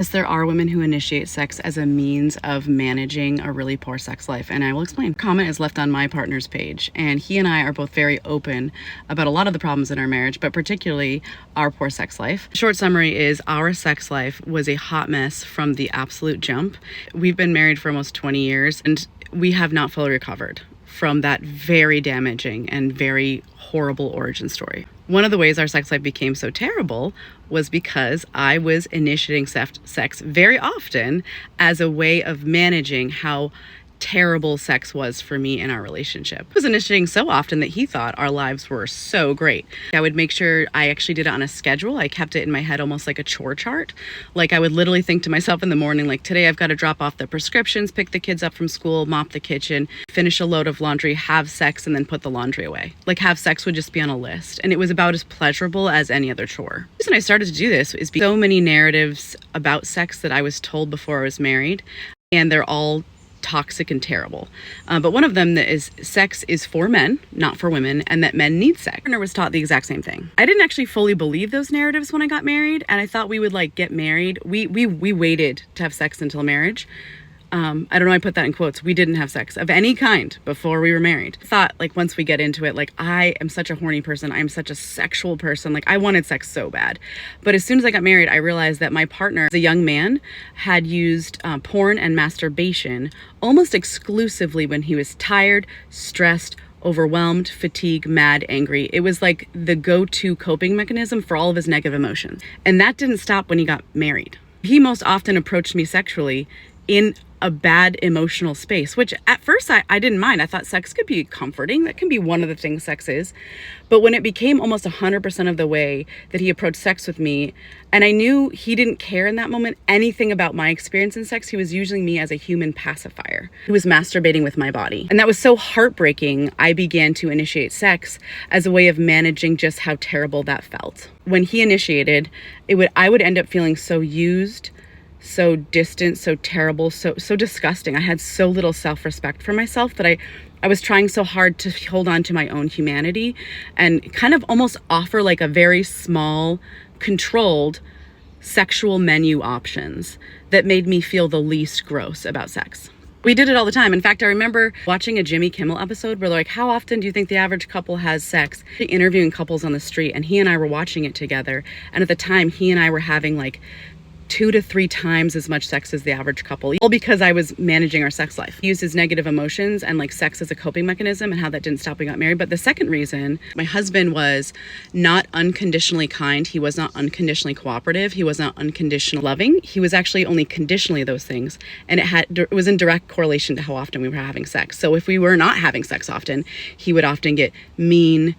Yes, there are women who initiate sex as a means of managing a really poor sex life, and I will explain. Comment is left on my partner's page, and he and I are both very open about a lot of the problems in our marriage, but particularly our poor sex life. Short summary is our sex life was a hot mess from the absolute jump. We've been married for almost 20 years, and we have not fully recovered from that very damaging and very horrible origin story. One of the ways our sex life became so terrible was because I was initiating sex very often as a way of managing how terrible sex was for me in our relationship. I was initiating so often that he thought our lives were so great. I would make sure I actually did it on a schedule. I kept it in my head almost like a chore chart. Like I would literally think to myself in the morning, like today I've got to drop off the prescriptions, pick the kids up from school, mop the kitchen, finish a load of laundry, have sex, and then put the laundry away. Like have sex would just be on a list. And it was about as pleasurable as any other chore. The reason I started to do this is because so many narratives about sex that I was told before I was married, and they're all toxic and terrible. But one of them that is sex is for men, not for women, and that men need sex. My partner was taught the exact same thing. I didn't actually fully believe those narratives when I got married, and I thought we would like get married. We waited to have sex until marriage. I don't know, I put that in quotes. We didn't have sex of any kind before we were married. I thought like once we get into it, like I am such a horny person. I'm such a sexual person. Like I wanted sex so bad. But as soon as I got married, I realized that my partner, as a young man, had used porn and masturbation almost exclusively when he was tired, stressed, overwhelmed, fatigued, mad, angry. It was like the go-to coping mechanism for all of his negative emotions. And that didn't stop when he got married. He most often approached me sexually in a bad emotional space, which at first I didn't mind. I thought sex could be comforting. That can be one of the things sex is. But when it became almost 100% of the way that he approached sex with me, and I knew he didn't care in that moment anything about my experience in sex, he was using me as a human pacifier. He was masturbating with my body. And that was so heartbreaking, I began to initiate sex as a way of managing just how terrible that felt. When he initiated, I would end up feeling so used, so distant, so terrible, so disgusting. I had so little self-respect for myself that I was trying so hard to hold on to my own humanity and kind of almost offer like a very small, controlled sexual menu options that made me feel the least gross about sex. We did it all the time. In fact, I remember watching a Jimmy Kimmel episode where they're like, how often do you think the average couple has sex? Interviewing couples on the street, and he and I were watching it together. And at the time, he and I were having like 2 to 3 times as much sex as the average couple, all because I was managing our sex life. He used his negative emotions and like sex as a coping mechanism, and how that didn't stop we got married. But the second reason, my husband was not unconditionally kind. He was not unconditionally cooperative. He was not unconditionally loving. He was actually only conditionally those things. And it was in direct correlation to how often we were having sex. So if we were not having sex often, he would often get mean,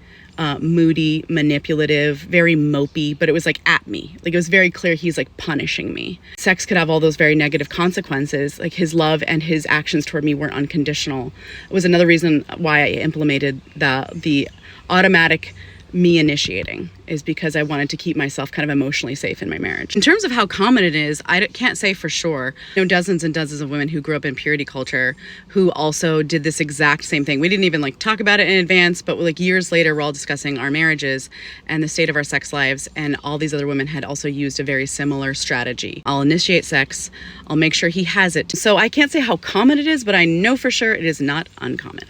moody, manipulative, very mopey, but it was like at me. Like it was very clear he's like punishing me. Sex could have all those very negative consequences. Like his love and his actions toward me weren't unconditional. It was another reason why I implemented the automatic me initiating, is because I wanted to keep myself kind of emotionally safe in my marriage. In terms of how common it is, I can't say for sure. I know dozens and dozens of women who grew up in purity culture who also did this exact same thing. We didn't even like talk about it in advance, but like years later, we're all discussing our marriages and the state of our sex lives, and all these other women had also used a very similar strategy. I'll initiate sex, I'll make sure he has it. So I can't say how common it is, but I know for sure it is not uncommon.